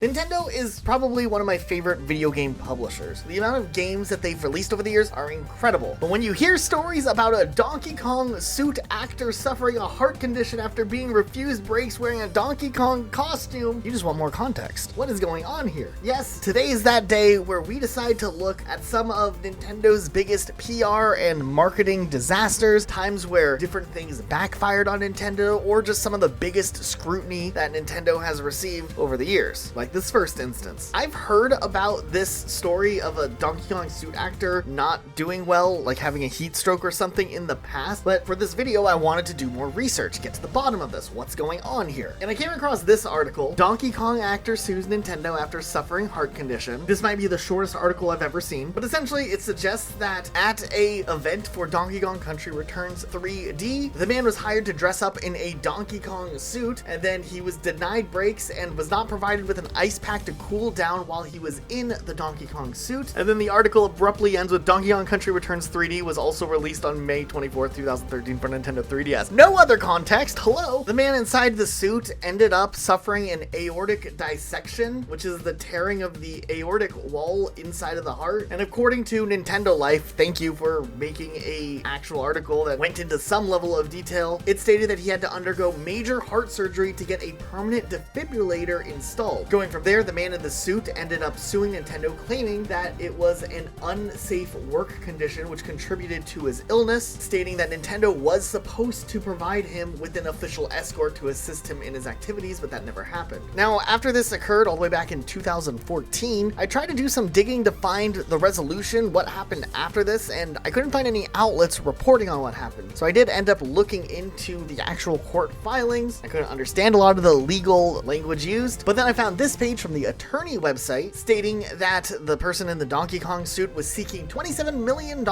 Nintendo is probably one of my favorite video game publishers. The amount of games that they've released over the years are incredible. But when you hear stories about a Donkey Kong suit actor suffering a heart condition after being refused breaks wearing a Donkey Kong costume, you just want more context. What is going on here? Yes, today is that day where we decide to look at some of Nintendo's biggest PR and marketing disasters, times where different things backfired on Nintendo, or just some of the biggest scrutiny that Nintendo has received over the years. Like this first instance. I've heard about this story of a Donkey Kong suit actor not doing well, like having a heat stroke or something in the past, but for this video I wanted to do more research, get to the bottom of this, what's going on here. And I came across this article, Donkey Kong actor sues Nintendo after suffering heart condition. This might be the shortest article I've ever seen, but essentially it suggests that at a event for Donkey Kong Country Returns 3D, the man was hired to dress up in a Donkey Kong suit, and then he was denied breaks and was not provided with an ice pack to cool down while he was in the Donkey Kong suit. And then the article abruptly ends with Donkey Kong Country Returns 3D was also released on May 24th, 2013 for Nintendo 3DS. No other context, hello! The man inside the suit ended up suffering an aortic dissection, which is the tearing of the aortic wall inside of the heart. And according to Nintendo Life, thank you for making a actual article that went into some level of detail, it stated that he had to undergo major heart surgery to get a permanent defibrillator installed. Going from there, the man in the suit ended up suing Nintendo, claiming that it was an unsafe work condition which contributed to his illness, stating that Nintendo was supposed to provide him with an official escort to assist him in his activities, but that never happened. Now, after this occurred all the way back in 2014, I tried to do some digging to find the resolution, what happened after this, and I couldn't find any outlets reporting on what happened. So I did end up looking into the actual court filings. I couldn't understand a lot of the legal language used, but then I found this page from the attorney website stating that the person in the Donkey Kong suit was seeking $27 million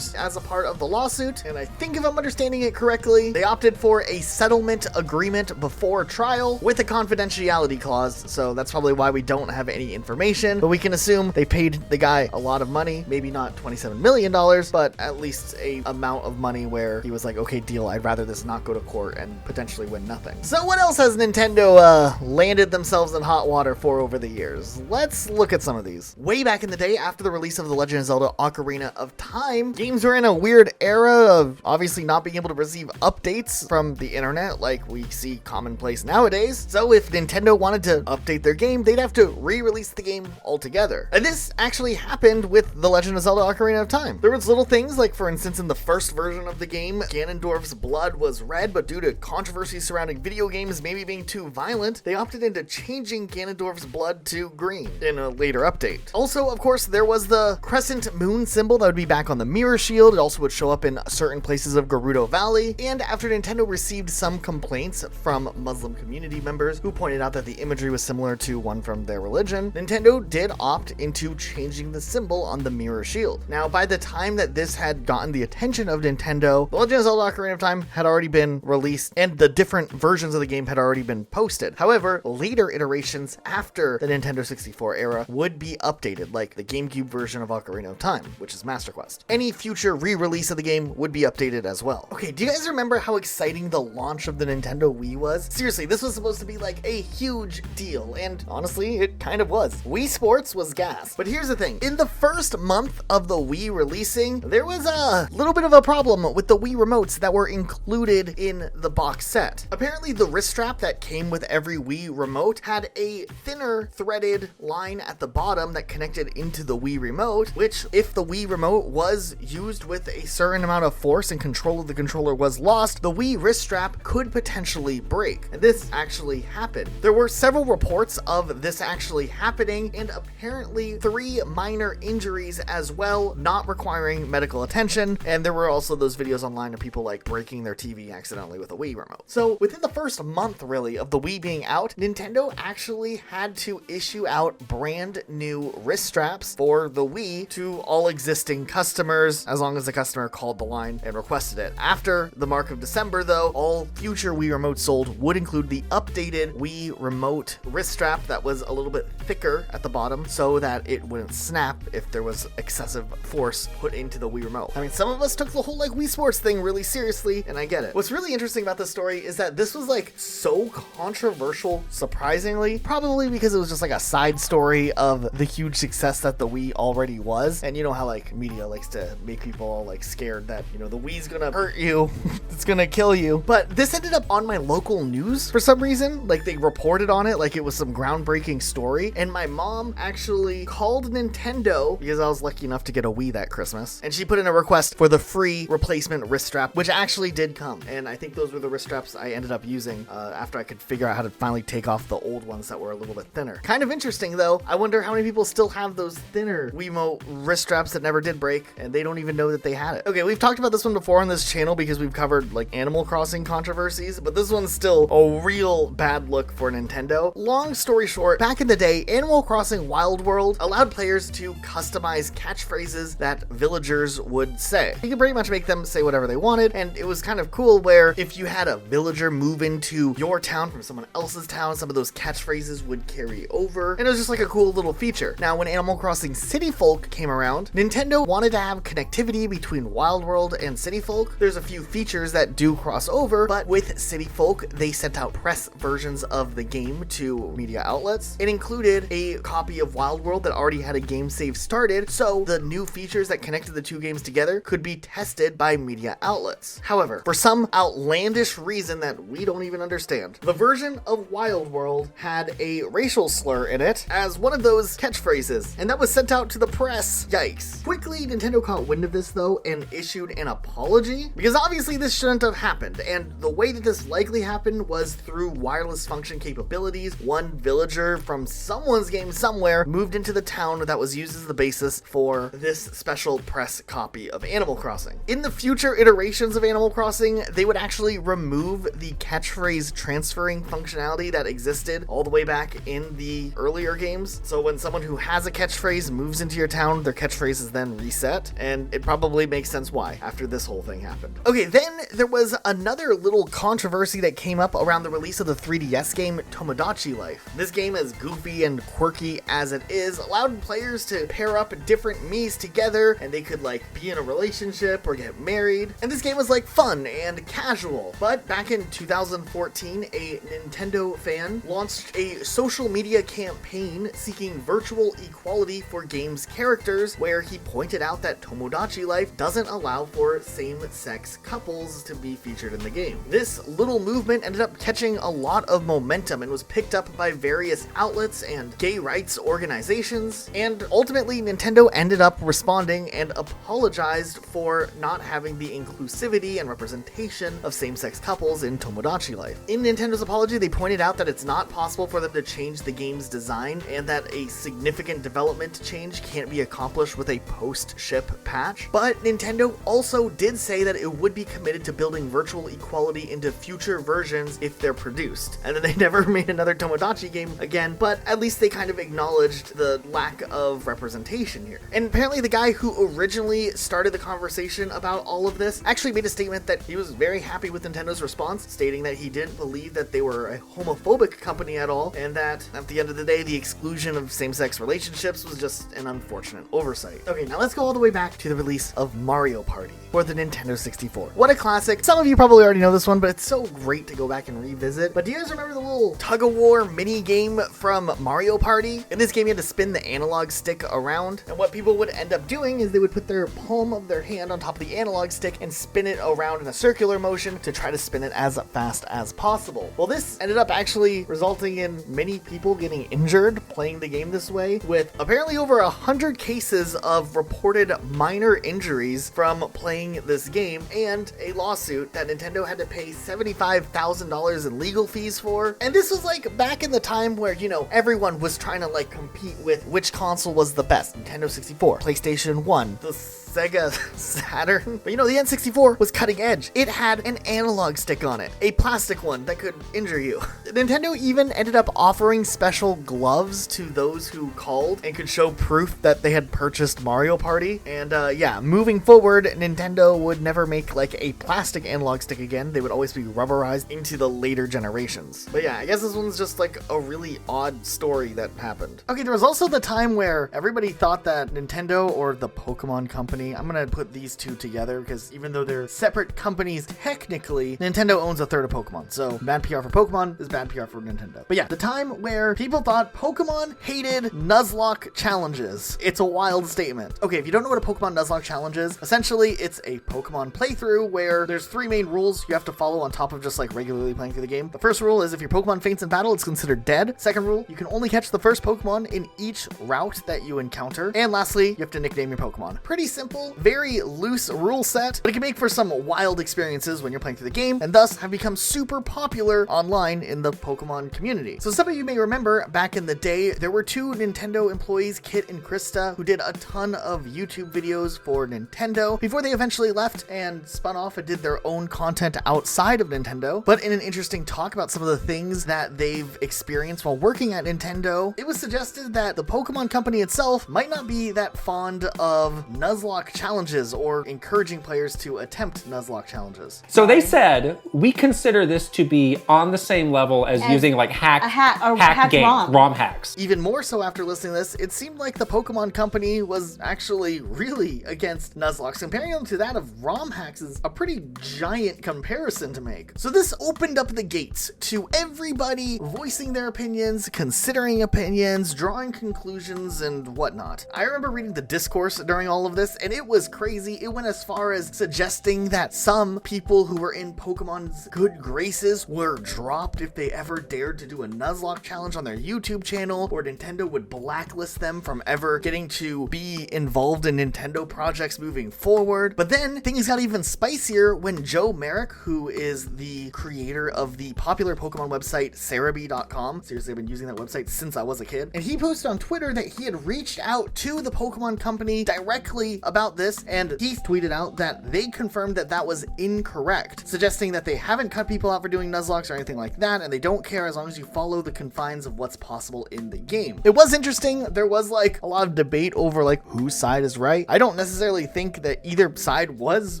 as a part of the lawsuit, and I think if I'm understanding it correctly, they opted for a settlement agreement before trial with a confidentiality clause, so that's probably why we don't have any information, but we can assume they paid the guy a lot of money, maybe not $27 million, but at least a amount of money where he was like, okay, deal, I'd rather this not go to court and potentially win nothing. So what else has Nintendo landed themselves in hot water for over the years? Let's look at some of these. Way back in the day, after the release of The Legend of Zelda Ocarina of Time, games were in a weird era of obviously not being able to receive updates from the internet like we see commonplace nowadays. So if Nintendo wanted to update their game, they'd have to re-release the game altogether. And this actually happened with The Legend of Zelda Ocarina of Time. There was little things like, for instance, in the first version of the game, Ganondorf's blood was red, but due to controversy surrounding video games maybe being too violent, they opted into changing Ganondorf's blood to green in a later update. Also, of course, there was the crescent moon symbol that would be back on the mirror shield. It also would show up in certain places of Gerudo Valley. And after Nintendo received some complaints from Muslim community members who pointed out that the imagery was similar to one from their religion, Nintendo did opt into changing the symbol on the mirror shield. Now, by the time that this had gotten the attention of Nintendo, The Legend of Zelda Ocarina of Time had already been released and the different versions of the game had already been posted. However, later iterations after the Nintendo 64 era would be updated, like the GameCube version of Ocarina of Time, which is Master Quest. Any future re-release of the game would be updated as well. Okay, do you guys remember how exciting the launch of the Nintendo Wii was? Seriously, this was supposed to be like a huge deal, and honestly, it kind of was. Wii Sports was gas. But here's the thing, in the first month of the Wii releasing, there was a little bit of a problem with the Wii remotes that were included in the box set. Apparently, the wrist strap that came with every Wii remote had a thinner threaded line at the bottom that connected into the Wii remote, which if the Wii remote was used with a certain amount of force and control of the controller was lost, the Wii wrist strap could potentially break. And this actually happened. There were several reports of this actually happening, and apparently 3 minor injuries as well, not requiring medical attention. And there were also those videos online of people like breaking their TV accidentally with a Wii remote. So within the first month really of the Wii being out, Nintendo actually had to issue out brand new wrist straps for the Wii to all existing customers, as long as the customer called the line and requested it. After the mark of December though, all future Wii remotes sold would include the updated Wii remote wrist strap that was a little bit thicker at the bottom so that it wouldn't snap if there was excessive force put into the Wii remote. I mean, some of us took the whole like Wii Sports thing really seriously, and I get it. What's really interesting about this story is that this was like so controversial, surprisingly, probably probably because it was just like a side story of the huge success that the Wii already was. And you know how like media likes to make people all like scared that, you know, the Wii's gonna hurt you, it's gonna kill you. But this ended up on my local news for some reason. Like they reported on it like it was some groundbreaking story. And my mom actually called Nintendo because I was lucky enough to get a Wii that Christmas. And she put in a request for the free replacement wrist strap, which actually did come. And I think those were the wrist straps I ended up using after I could figure out how to finally take off the old ones that were a little bit thinner. Kind of interesting though. I wonder how many people still have those thinner Wiimote wrist straps that never did break and they don't even know that they had it. Okay, we've talked about this one before on this channel because we've covered like Animal Crossing controversies, but this one's still a real bad look for Nintendo. Long story short, back in the day, Animal Crossing Wild World allowed players to customize catchphrases that villagers would say. You could pretty much make them say whatever they wanted, and it was kind of cool where if you had a villager move into your town from someone else's town, some of those catchphrases would carry over, and it was just like a cool little feature. Now, when Animal Crossing City Folk came around, Nintendo wanted to have connectivity between Wild World and City Folk. There's a few features that do cross over, but with City Folk, they sent out press versions of the game to media outlets. It included a copy of Wild World that already had a game save started, so the new features that connected the two games together could be tested by media outlets. However, for some outlandish reason that we don't even understand, the version of Wild World had a racial slur in it as one of those catchphrases, and that was sent out to the press. Yikes. Quickly, Nintendo caught wind of this though and issued an apology, because obviously this shouldn't have happened, and the way that this likely happened was through wireless function capabilities. One villager from someone's game somewhere moved into the town that was used as the basis for this special press copy of Animal Crossing. In the future iterations of Animal Crossing, they would actually remove the catchphrase transferring functionality that existed all the way back in the earlier games. So when someone who has a catchphrase moves into your town, their catchphrase is then reset, and it probably makes sense why after this whole thing happened. Okay, then there was another little controversy that came up around the release of the 3DS game Tomodachi Life. This game, as goofy and quirky as it is, allowed players to pair up different Miis together, and they could like be in a relationship or get married. And this game was like fun and casual. But back in 2014, a Nintendo fan launched a social media campaign seeking virtual equality for games characters, where he pointed out that Tomodachi Life doesn't allow for same-sex couples to be featured in the game. This little movement ended up catching a lot of momentum and was picked up by various outlets and gay rights organizations, and ultimately Nintendo ended up responding and apologized for not having the inclusivity and representation of same-sex couples in Tomodachi Life. In Nintendo's apology, they pointed out that it's not possible for them to change the game's design and that a significant development change can't be accomplished with a post-ship patch, but Nintendo also did say that it would be committed to building virtual equality into future versions if they're produced. And then they never made another Tomodachi game again, but at least they kind of acknowledged the lack of representation here. And apparently the guy who originally started the conversation about all of this actually made a statement that he was very happy with Nintendo's response, stating that he didn't believe that they were a homophobic company at all, and that at the end of the day, the exclusion of same-sex relationships was just an unfortunate oversight. Okay, now let's go all the way back to the release of Mario Party for the Nintendo 64. What a classic. Some of you probably already know this one, but it's so great to go back and revisit. But do you guys remember the little tug-of-war mini game from Mario Party? In this game, you had to spin the analog stick around, and what people would end up doing is they would put their palm of their hand on top of the analog stick and spin it around in a circular motion to try to spin it as fast as possible. Well, this ended up actually resulting in many people getting injured playing the game this way, with apparently over 100 cases of reported minor injuries from playing this game, and a lawsuit that Nintendo had to pay $75,000 in legal fees for. And this was like back in the time where, you know, everyone was trying to like compete with which console was the best. Nintendo 64, PlayStation 1, the Sega Saturn. But you know, the N64 was cutting edge. It had an analog stick on it, a plastic one that could injure you. Nintendo even ended up offering special gloves to those who called and could show proof that they had purchased Mario Party. And yeah, moving forward, Nintendo would never make like a plastic analog stick again. They would always be rubberized into the later generations. But yeah, I guess this one's just like a really odd story that happened. Okay, there was also the time where everybody thought that Nintendo or the Pokemon company company. I'm gonna put these two together because even though they're separate companies, technically, Nintendo owns a third of Pokemon. So bad PR for Pokemon is bad PR for Nintendo. But yeah, the time where people thought Pokemon hated Nuzlocke challenges. It's a wild statement. Okay, if you don't know what a Pokemon Nuzlocke challenge is, essentially it's a Pokemon playthrough where there's 3 main rules you have to follow on top of just like regularly playing through the game. The first rule is if your Pokemon faints in battle, it's considered dead. Second rule, you can only catch the first Pokemon in each route that you encounter. And lastly, you have to nickname your Pokemon. Pretty simple, very loose rule set, but it can make for some wild experiences when you're playing through the game, and thus have become super popular online in the Pokemon community. So some of you may remember back in the day, there were 2 Nintendo employees, Kit and Krista, who did a ton of YouTube videos for Nintendo before they eventually left and spun off and did their own content outside of Nintendo. But in an interesting talk about some of the things that they've experienced while working at Nintendo, it was suggested that the Pokemon company itself might not be that fond of Nuzlocke challenges or encouraging players to attempt Nuzlocke challenges. So they said, we consider this to be on the same level as using like hack ROM hacks. Even more so after listening to this, it seemed like the Pokemon company was actually really against Nuzlocke. Comparing them to that of ROM hacks is a pretty giant comparison to make. So this opened up the gates to everybody voicing their opinions, considering opinions, drawing conclusions, and whatnot. I remember reading the discourse during all of this, and it was crazy. It went as far as suggesting that some people who were in Pokemon's good graces were dropped if they ever dared to do a Nuzlocke challenge on their YouTube channel, or Nintendo would blacklist them from ever getting to be involved in Nintendo projects moving forward. But then things got even spicier when Joe Merrick, who is the creator of the popular Pokemon website Cerebi.com, seriously, I've been using that website since I was a kid, and he posted on Twitter that he had reached out to the Pokemon company directly about this, and he tweeted out that they confirmed that that was incorrect, suggesting that they haven't cut people out for doing Nuzlocks or anything like that, and they don't care as long as you follow the confines of what's possible in the game. It was interesting. There was like a lot of debate over like whose side is right. I don't necessarily think that either side was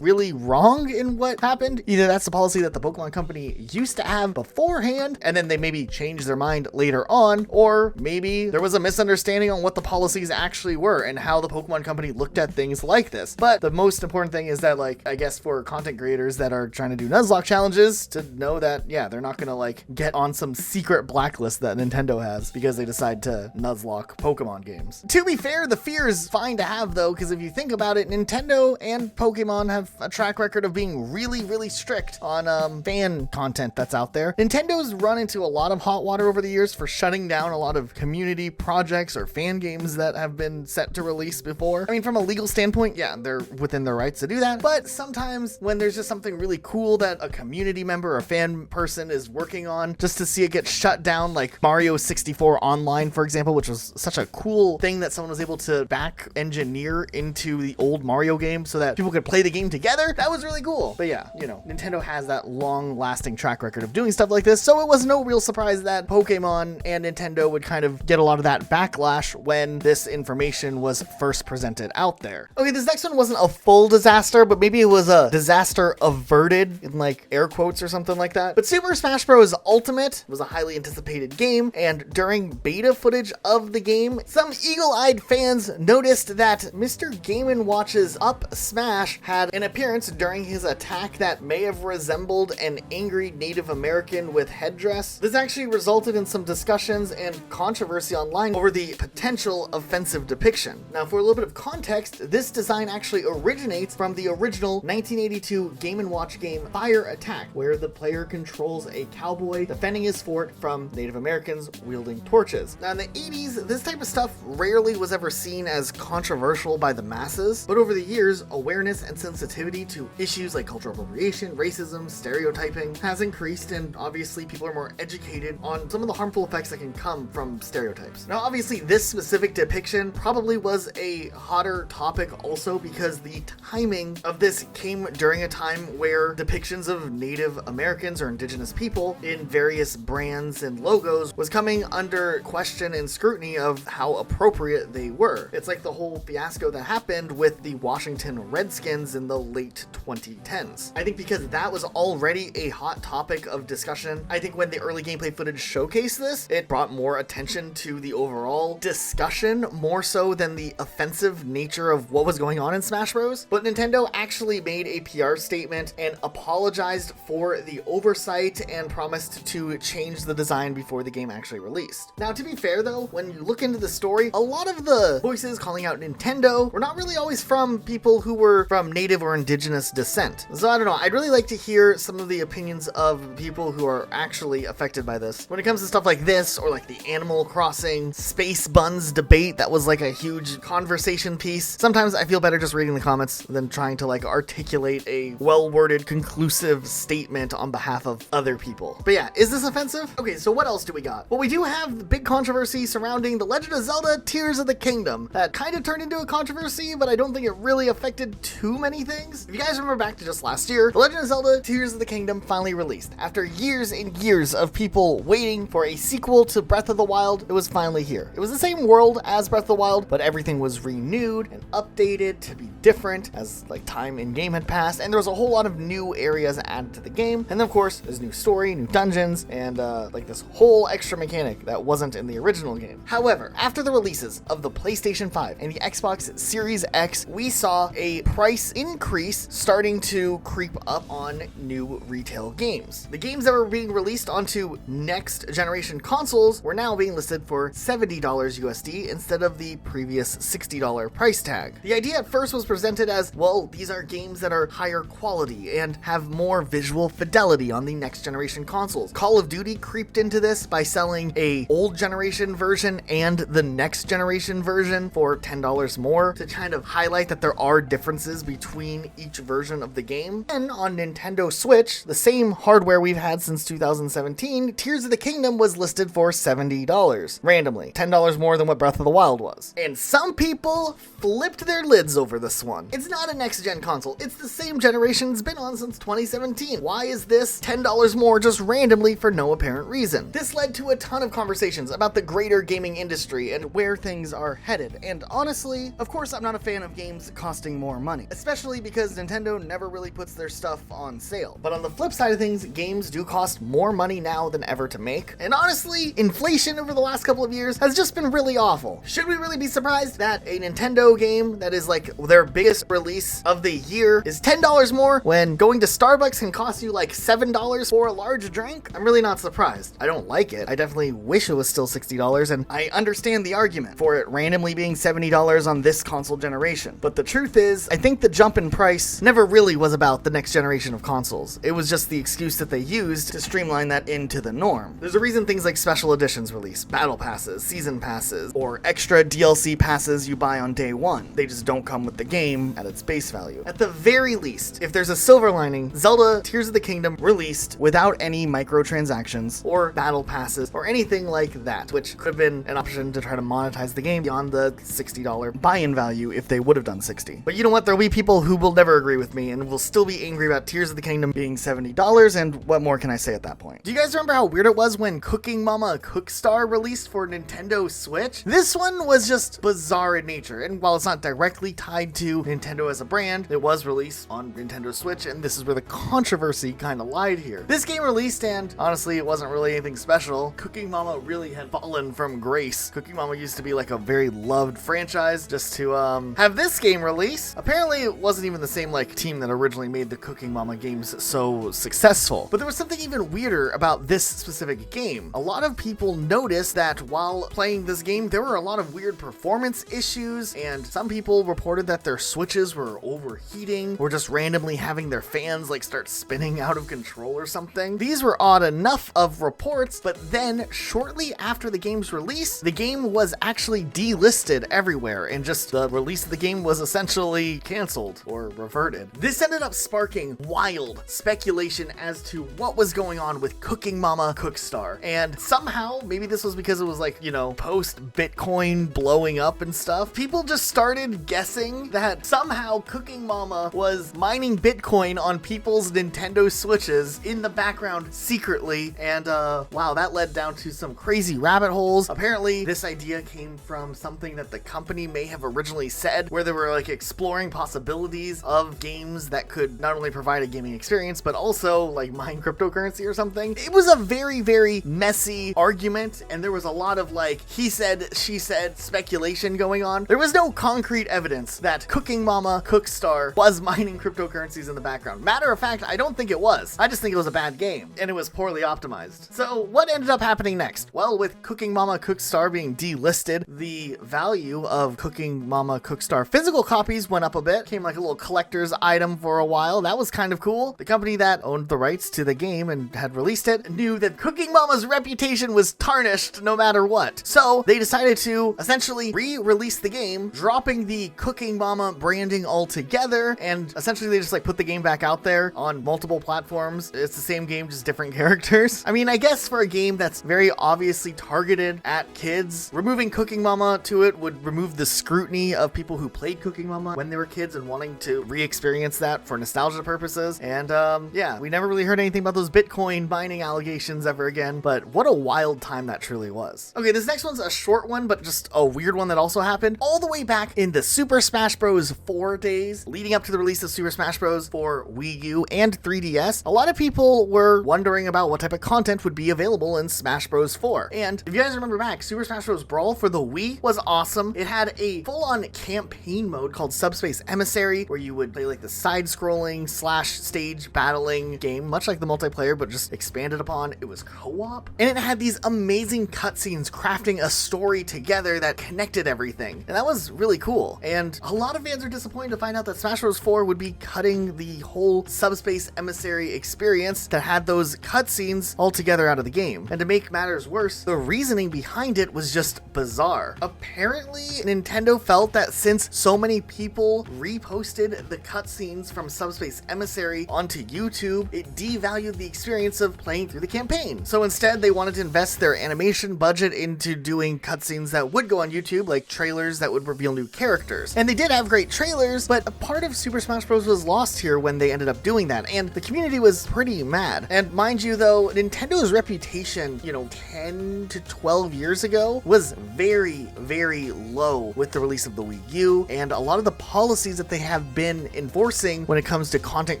really wrong in what happened. Either that's the policy that the Pokemon company used to have beforehand, and then they maybe changed their mind later on, or maybe there was a misunderstanding on what the policies actually were and how the Pokemon company looked at things like this. But the most important thing is that, like, I guess for content creators that are trying to do Nuzlocke challenges, to know that, yeah, they're not gonna like get on some secret blacklist that Nintendo has because they decide to Nuzlocke Pokemon games. To be fair, the fear is fine to have though, because if you think about it, Nintendo and Pokemon have a track record of being really, really strict on fan content that's out there. Nintendo's run into a lot of hot water over the years for shutting down a lot of community projects or fan games that have been set to release before. I mean, from a legal standpoint, yeah, they're within their rights to do that, but sometimes when there's just something really cool that a community member or fan person is working on, just to see it get shut down, like Mario 64 Online, for example, which was such a cool thing that someone was able to back engineer into the old Mario game so that people could play the game together. That was really cool. But yeah, you know, Nintendo has that long-lasting track record of doing stuff like this, so it was no real surprise that Pokemon and Nintendo would kind of get a lot of that backlash when this information was first presented out there. Okay, this next one wasn't a full disaster, but maybe it was a disaster averted in like air quotes or something like that. But Super Smash Bros. Ultimate was a highly anticipated game, and during beta footage of the game, some eagle-eyed fans noticed that Mr. Game & Watch's Up Smash had an appearance during his attack that may have resembled an angry Native American with headdress. This actually resulted in some discussions and controversy online over the potential offensive depiction. Now, for a little bit of context, this design actually originates from the original 1982 Game & Watch game Fire Attack, where the player controls a cowboy defending his fort from Native Americans wielding torches. Now, in the 80s, this type of stuff rarely was ever seen as controversial by the masses, but over the years, awareness and sensitivity to issues like cultural appropriation, racism, stereotyping has increased, and obviously people are more educated on some of the harmful effects that can come from stereotypes. Now, obviously, this specific depiction probably was a hotter topic also because the timing of this came during a time where depictions of Native Americans or indigenous people in various brands and logos was coming under question and scrutiny of how appropriate they were. It's like the whole fiasco that happened with the Washington Redskins in the late 2010s. I think because that was already a hot topic of discussion, I think when the early gameplay footage showcased this, it brought more attention to the overall discussion, more so than the offensive nature of what was was going on in Smash Bros. But Nintendo actually made a PR statement and apologized for the oversight and promised to change the design before the game actually released. Now, to be fair though, when you look into the story, a lot of the voices calling out Nintendo were not really always from people who were from native or indigenous descent. So I don't know, I'd really like to hear some of the opinions of people who are actually affected by this. When it comes to stuff like this, or like the Animal Crossing space buns debate that was like a huge conversation piece, sometimes I feel better just reading the comments than trying to like articulate a well-worded, conclusive statement on behalf of other people. But yeah, is this offensive? Okay, so what else do we got? Well, we do have the big controversy surrounding The Legend of Zelda Tears of the Kingdom. That kind of turned into a controversy, but I don't think it really affected too many things. If you guys remember back to just last year, The Legend of Zelda Tears of the Kingdom finally released. After years and years of people waiting for a sequel to Breath of the Wild, it was finally here. It was the same world as Breath of the Wild, but everything was renewed and updated to be different as like time in game had passed, and there was a whole lot of new areas added to the game. And then of course, there's new story, new dungeons, and like this whole extra mechanic that wasn't in the original game. However, after the releases of the PlayStation 5 and the Xbox Series X, we saw a price increase starting to creep up on new retail games. The games that were being released onto next generation consoles were now being listed for $70 USD instead of the previous $60 price tag. The idea at first was presented as, well, these are games that are higher quality and have more visual fidelity on the next generation consoles. Call of Duty creeped into this by selling a old generation version and the next generation version for $10 more to kind of highlight that there are differences between each version of the game. And on Nintendo Switch, the same hardware we've had since 2017, Tears of the Kingdom was listed for $70 randomly, $10 more than what Breath of the Wild was. And some people flipped their lids over this one. It's not a next gen console, it's the same generation it's been on since 2017. Why is this $10 more just randomly for no apparent reason? This led to a ton of conversations about the greater gaming industry and where things are headed. And honestly, of course I'm not a fan of games costing more money, especially because Nintendo never really puts their stuff on sale. But on the flip side of things, games do cost more money now than ever to make. And honestly, inflation over the last couple of years has just been really awful. Should we really be surprised that a Nintendo game that is like their biggest release of the year is $10 more when going to Starbucks can cost you like $7 for a large drink? I'm really not surprised. I don't like it. I definitely wish it was still $60, and I understand the argument for it randomly being $70 on this console generation. But the truth is, I think the jump in price never really was about the next generation of consoles. It was just the excuse that they used to streamline that into the norm. There's a reason things like special editions release, battle passes, season passes, or extra DLC passes you buy on day one. They just don't come with the game at its base value. At the very least, if there's a silver lining, Zelda Tears of the Kingdom released without any microtransactions or battle passes or anything like that, which could have been an option to try to monetize the game beyond the $60 buy-in value if they would have done $60. But you know what? There'll be people who will never agree with me and will still be angry about Tears of the Kingdom being $70, and what more can I say at that point? Do you guys remember how weird it was when Cooking Mama Cookstar released for Nintendo Switch? This one was just bizarre in nature, and while it's not directly tied to Nintendo as a brand, it was released on Nintendo Switch, and this is where the controversy kind of lied here. This game released, and honestly, it wasn't really anything special. Cooking Mama really had fallen from grace. Cooking Mama used to be like a very loved franchise. Just to have this game release, apparently it wasn't even the same like team that originally made the Cooking Mama games so successful. But there was something even weirder about this specific game. A lot of people noticed that while playing this game, there were a lot of weird performance issues, and some people reported that their switches were overheating or just randomly having their fans like start spinning out of control or something. These were odd enough of reports, but then shortly after the game's release, the game was actually delisted everywhere, and just the release of the game was essentially canceled or reverted. This ended up sparking wild speculation as to what was going on with Cooking Mama Cookstar, and somehow, maybe this was because it was like, you know, post Bitcoin blowing up and stuff, people just started guessing that somehow Cooking Mama was mining Bitcoin on people's Nintendo Switches in the background secretly, and wow, that led down to some crazy rabbit holes. Apparently, this idea came from something that the company may have originally said, where they were like exploring possibilities of games that could not only provide a gaming experience, but also like mine cryptocurrency or something. It was a very, very messy argument, and there was a lot of like he said, she said speculation going on. There was no concrete evidence that Cooking Mama Cookstar was mining cryptocurrencies in the background. Matter of fact, I don't think it was. I just think it was a bad game, and it was poorly optimized. So what ended up happening next? Well, with Cooking Mama Cookstar being delisted, the value of Cooking Mama Cookstar physical copies went up a bit. Came like a little collector's item for a while. That was kind of cool. The company that owned the rights to the game and had released it knew that Cooking Mama's reputation was tarnished no matter what. So they decided to essentially re-release the game, dropping the Cooking Mama branding altogether, and essentially they just like put the game back out there on multiple platforms. It's the same game, just different characters. I mean, I guess for a game that's very obviously targeted at kids, removing Cooking Mama to it would remove the scrutiny of people who played Cooking Mama when they were kids and wanting to re-experience that for nostalgia purposes. And yeah, we never really heard anything about those Bitcoin mining allegations ever again, but what a wild time that truly was. Okay, this next one's a short one, but just a weird one that also happened all the way back in the Super Smash Bros. 4 days, leading up to the release of Super Smash Bros. For Wii U and 3DS. A lot of people were wondering about what type of content would be available in Smash Bros. 4. And if you guys remember back, Super Smash Bros. Brawl for the Wii was awesome. It had a full-on campaign mode called Subspace Emissary, where you would play like the side-scrolling / stage battling game, much like the multiplayer, but just expanded upon. It was co-op, and it had these amazing cutscenes crafting a story together that connected everything, and that was really cool. And a lot of fans are disappointed to find out that Smash Bros. 4 would be cutting the whole Subspace Emissary experience that had those cutscenes altogether out of the game. And to make matters worse, the reasoning behind it was just bizarre. Apparently, Nintendo felt that since so many people reposted the cutscenes from Subspace Emissary onto YouTube, it devalued the experience of playing through the campaign. So instead, they wanted to invest their animation budget into doing cutscenes that would go on YouTube, like trailers that would reveal new characters. And they did have great trailers, but a part of Super Smash Bros. Was lost here when they ended up doing that, and the community was pretty mad. And mind you though, Nintendo's reputation, 10 to 12 years ago was very, very low with the release of the Wii U, and a lot of the policies that they have been enforcing when it comes to content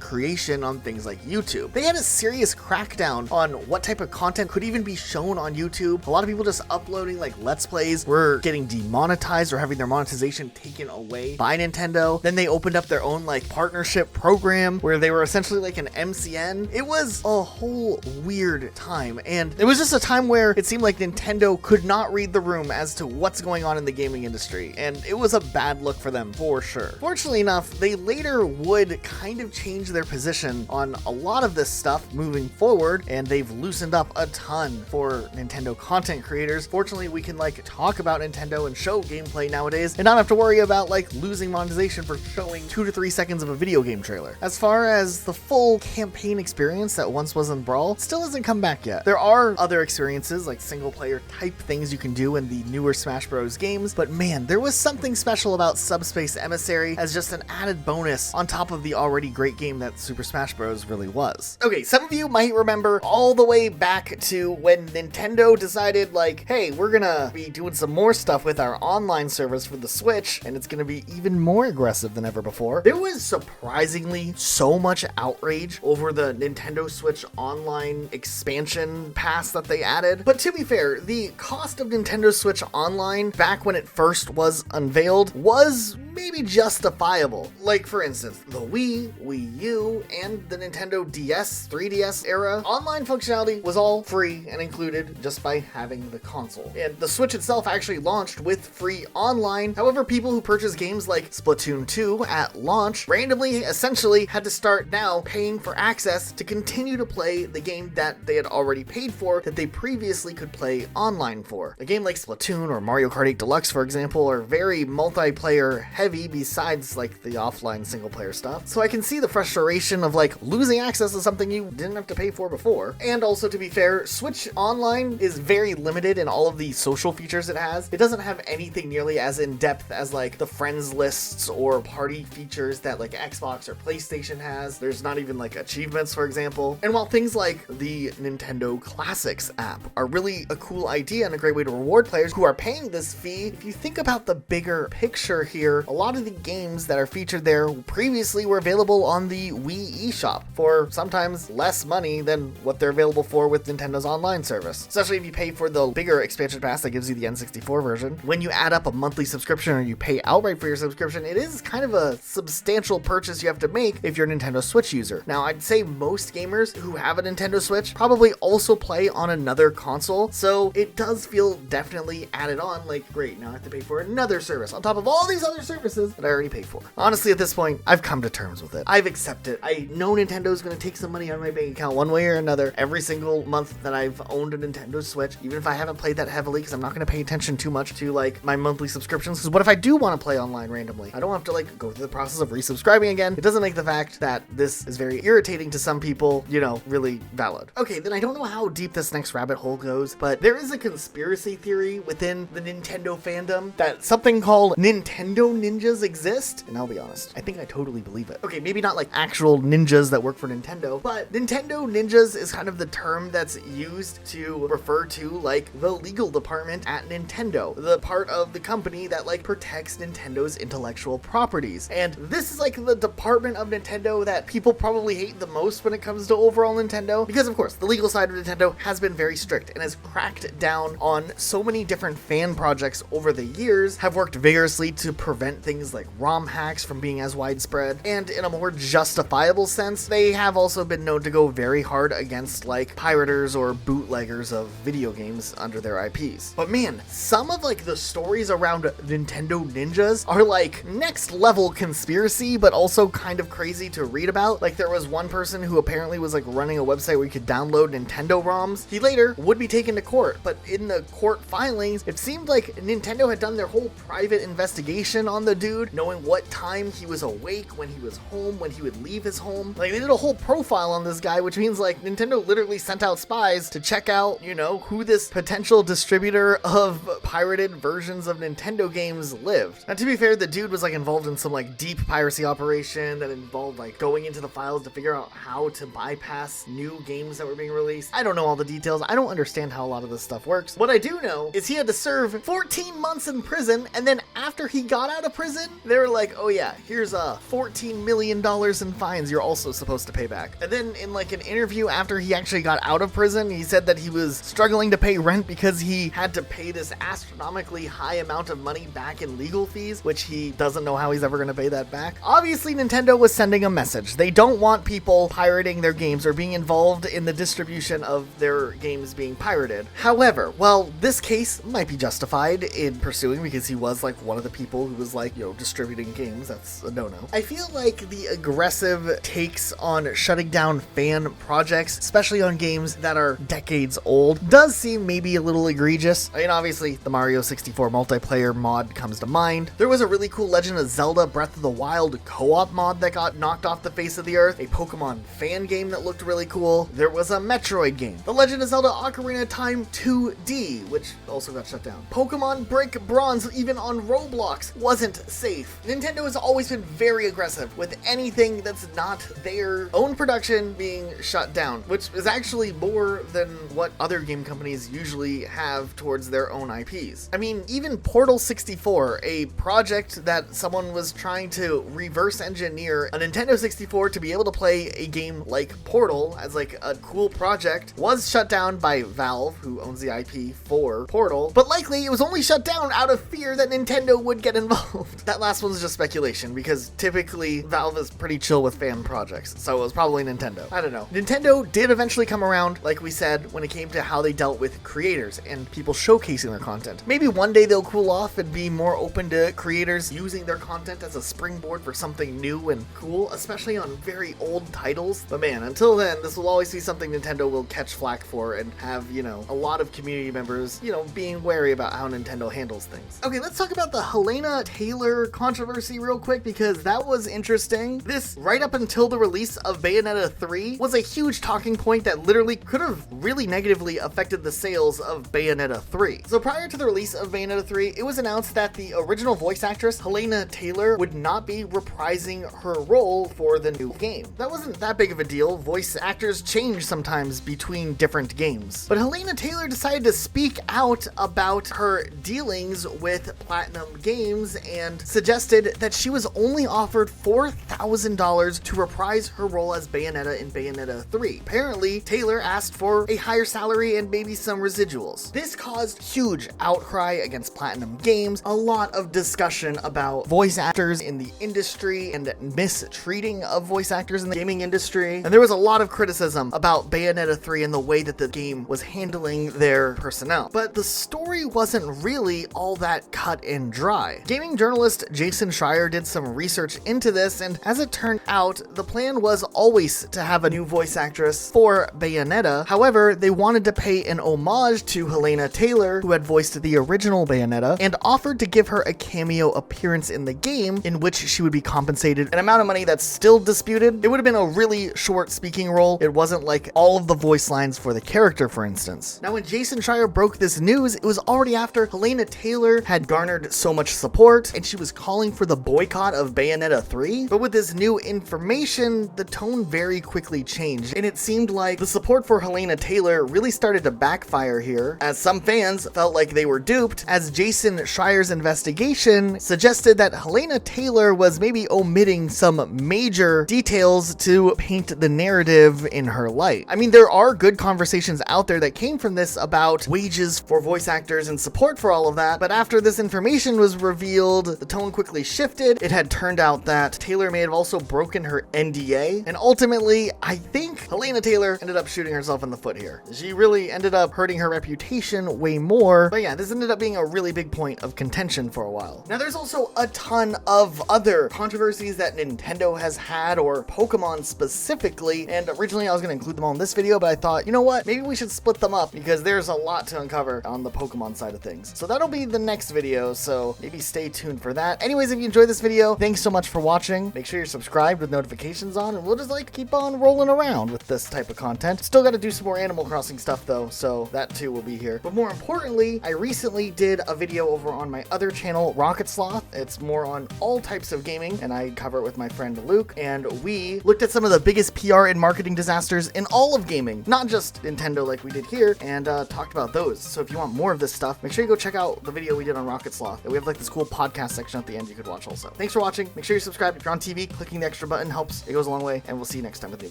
creation on things like YouTube. They had a serious crackdown on what type of content could even be shown on YouTube. A lot of people just uploading like Let's Plays were getting demonetized or having their monetization taken away by Nintendo. Then they opened up their own like partnership program where they were essentially like an MCN. It was a whole weird time, and it was just a time where it seemed like Nintendo could not read the room as to what's going on in the gaming industry, and it was a bad look for them for sure. Fortunately enough, they later would kind of change their position on a lot of this stuff moving forward, and they've loosened up a ton for Nintendo content creators. Fortunately, we can like talk about Nintendo and show gameplay nowadays and not have to worry about like losing monetization for showing 2 to 3 seconds of a video game trailer. As far as the full campaign experience that once was in Brawl, still hasn't come back yet. There are other experiences like single player type things you can do in the newer Smash Bros. Games, but man, there was something special about Subspace Emissary as just an added bonus on top of the already great game that Super Smash Bros. Really was. Okay, some of you might remember all the way back to when Nintendo decided like, hey, we're gonna be doing some more stuff with our online service for the Switch, and it's gonna be even more aggressive than ever before. There was surprisingly so much outrage over the Nintendo Switch Online expansion pass that they added. But to be fair, the cost of Nintendo Switch Online back when it first was unveiled was maybe justifiable. Like for instance, the Wii, Wii U, and the Nintendo DS, 3DS era, online functionality was all free and included just by having the console. And the Switch itself actually launched with free online. However, people who purchase games like Splatoon 2 at launch randomly essentially had to start now paying for access to continue to play the game that they had already paid for that they previously could play online for. A game like Splatoon or Mario Kart 8 Deluxe, for example, are very multiplayer heavy besides like the offline single player stuff. So I can see the frustration of like losing access to something you didn't have to pay for before. And also, to be fair, Switch Online is very limited in all of the social features it has. It doesn't have anything nearly as in depth as like the friends lists or party features that like Xbox or PlayStation has. There's not even like achievements, for example. And while things like the Nintendo Classics app are really a cool idea and a great way to reward players who are paying this fee, if you think about the bigger picture here, a lot of the games that are featured there previously were available on the Wii eShop for sometimes less money than what they're available for with Nintendo's online service. Especially if you pay for the bigger expansion pass that gives you the N64 version. When you add up a monthly subscription or you pay outright for your subscription, it is kind of a substantial purchase you have to make if you're a Nintendo Switch user. Now, I'd say most gamers who have a Nintendo Switch probably also play on another console, so it does feel definitely added on, like, great, now I have to pay for another service on top of all these other services that I already paid for. Honestly, at this point, I've come to terms with it. I've accepted. I know Nintendo's gonna take some money out of my bank account one way or another every single month that I've owned a Nintendo Switch, even if I haven't played that heavily, because I'm not gonna pay attention too much to, like, my monthly subscriptions, because what if I do want to play online randomly? I don't have to, like, go through the process of resubscribing again. It doesn't make the fact that this is very irritating to some people, you know, really valid. Okay, then I don't know how deep this next rabbit hole goes, but there is a conspiracy theory within the Nintendo fandom that something called Nintendo ninjas exist, and I'll be honest, I think I totally believe it. Okay, maybe not like actual ninjas that work for Nintendo, but Nintendo ninjas is kind of the term that's used to refer to, like, the legal department at Nintendo, the part of the company that, like, protects Nintendo's intellectual properties. And this is, like, the department of Nintendo that people probably hate the most when it comes to overall Nintendo, because of course the legal side of Nintendo has been very strict and has cracked down on so many different fan projects over the years, have worked vigorously to prevent things like ROM hacks from being as widespread, and in a more justifiable sense, they have also been known to go very hard against, like, pirators or bootleggers of video games under their IPs. But man, some of, like, the stories around Nintendo ninjas are, like, next level conspiracy, but also kind of crazy to read about. Like, there was one person who apparently was, like, running a website where you could download Nintendo ROMs. He later would be taken to court, but in the court filings, it seemed like Nintendo had done their whole private investigation on the dude, knowing what time he was awake, when he was home, when he would leave his home. Like, they did a whole profile on this guy, which means, like, Nintendo literally sent out spies to check out, you know, who this potential distributor of pirated versions of Nintendo games lived. Now, to be fair, the dude was, like, involved in some, like, deep piracy operation that involved, like, going into the files to figure out how to bypass new games that were being released. I don't know all the details. I don't understand how a lot of this stuff works. What I do know is he had to serve 14 months in prison, and then after he got out of prison, they were like, oh yeah, here's $14 million in fines you're also supposed to pay back. And then in, like, an interview after he actually got out of prison, he said that he was struggling to pay rent because he had to pay this astronomically high amount of money back in legal fees, which he doesn't know how he's ever going to pay that back. Obviously, Nintendo was sending a message. They don't want people pirating their games or being involved in the distribution of their games being pirated. However, while this case might be justified in pursuing because he was, like, one of the people who was, like, you know, distributing games, that's a no-no. I feel like the aggressive takes on shutting down fan projects, especially on games that are decades old, does seem maybe a little egregious. I mean, obviously, the Mario 64 multiplayer mod comes to mind. There was a really cool Legend of Zelda Breath of the Wild co-op mod that got knocked off the face of the earth, a Pokemon fan game that looked really cool. There was a Metroid game, The Legend of Zelda Ocarina of Time 2D, which also got shut down. Pokemon Brick Bronze, even on Roblox, wasn't safe. Nintendo has always been very aggressive with anything that's not their own production being shut down, which is actually more than what other game companies usually have towards their own IPs. I mean, even Portal 64, a project that someone was trying to reverse engineer a Nintendo 64 to be able to play a game like Portal as, like, a cool project, was shut down by Valve, who owns the IP for Portal, but likely it was only shut down out of fear that Nintendo would get involved. That last one's just speculation, because typically Valve is pretty chill with fan projects, so it was probably Nintendo. I don't know. Nintendo did eventually come around, like we said, when it came to how they dealt with creators and people showcasing their content. Maybe one day they'll cool off and be more open to creators using their content as a springboard for something new and cool, especially on very old titles. But man, until then, this will always be something Nintendo will catch flack for and have, you know, a lot of community members, you know, being wary about how Nintendo handles things. Okay, let's talk about the Helena Taylor controversy real quick, because that was interesting. This, right up until the release of Bayonetta 3, was a huge talking point that literally could have really negatively affected the sales of Bayonetta 3. So prior to the release of Bayonetta 3, it was announced that the original voice actress, Helena Taylor, would not be reprising her role for the new game. That wasn't that big of a deal. Voice actors change sometimes between different games. But Helena Taylor decided to speak out about her dealings with Platinum Games and and suggested that she was only offered $4,000 to reprise her role as Bayonetta in Bayonetta 3. Apparently, Taylor asked for a higher salary and maybe some residuals. This caused huge outcry against Platinum Games, a lot of discussion about voice actors in the industry and mistreating of voice actors in the gaming industry, and there was a lot of criticism about Bayonetta 3 and the way that the game was handling their personnel. But the story wasn't really all that cut and dry. Gaming journalist Jason Schreier did some research into this, and as it turned out, the plan was always to have a new voice actress for Bayonetta. However, they wanted to pay an homage to Helena Taylor, who had voiced the original Bayonetta, and offered to give her a cameo appearance in the game in which she would be compensated an amount of money that's still disputed. It would have been a really short speaking role. It wasn't like all of the voice lines for the character, for instance. Now, when Jason Schreier broke this news, it was already after Helena Taylor had garnered so much support and she was calling for the boycott of Bayonetta 3. But with this new information, the tone very quickly changed, and it seemed like the support for Helena Taylor really started to backfire here, as some fans felt like they were duped, as Jason Schreier's investigation suggested that Helena Taylor was maybe omitting some major details to paint the narrative in her light. I mean, there are good conversations out there that came from this about wages for voice actors and support for all of that, but after this information was revealed, the tone quickly shifted. It had turned out that Taylor may have also broken her NDA, and ultimately, I think Helena Taylor ended up shooting herself in the foot here. She really ended up hurting her reputation way more, but yeah, this ended up being a really big point of contention for a while. Now, there's also a ton of other controversies that Nintendo has had, or Pokemon specifically, and originally I was going to include them all in this video, but I thought, you know what, maybe we should split them up because there's a lot to uncover on the Pokemon side of things. So that'll be the next video, so maybe stay tuned for that. Anyways, if you enjoyed this video, thanks so much for watching. Make sure you're subscribed with notifications on, and we'll just keep on rolling around with this type of content. Still got to do some more Animal Crossing stuff though, so that too will be here. But more importantly, I recently did a video over on my other channel, Rocket Sloth. It's more on all types of gaming, and I cover it with my friend Luke, and we looked at some of the biggest PR and marketing disasters in all of gaming, not just Nintendo like we did here, and talked about those. So if you want more of this stuff, make sure you go check out the video we did on Rocket Sloth. We have this cool podcast section at the end you could watch also. Thanks for watching. Make sure you're subscribed. If you're on TV, clicking the extra button helps. It goes a long way, and we'll see you next time with a new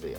video.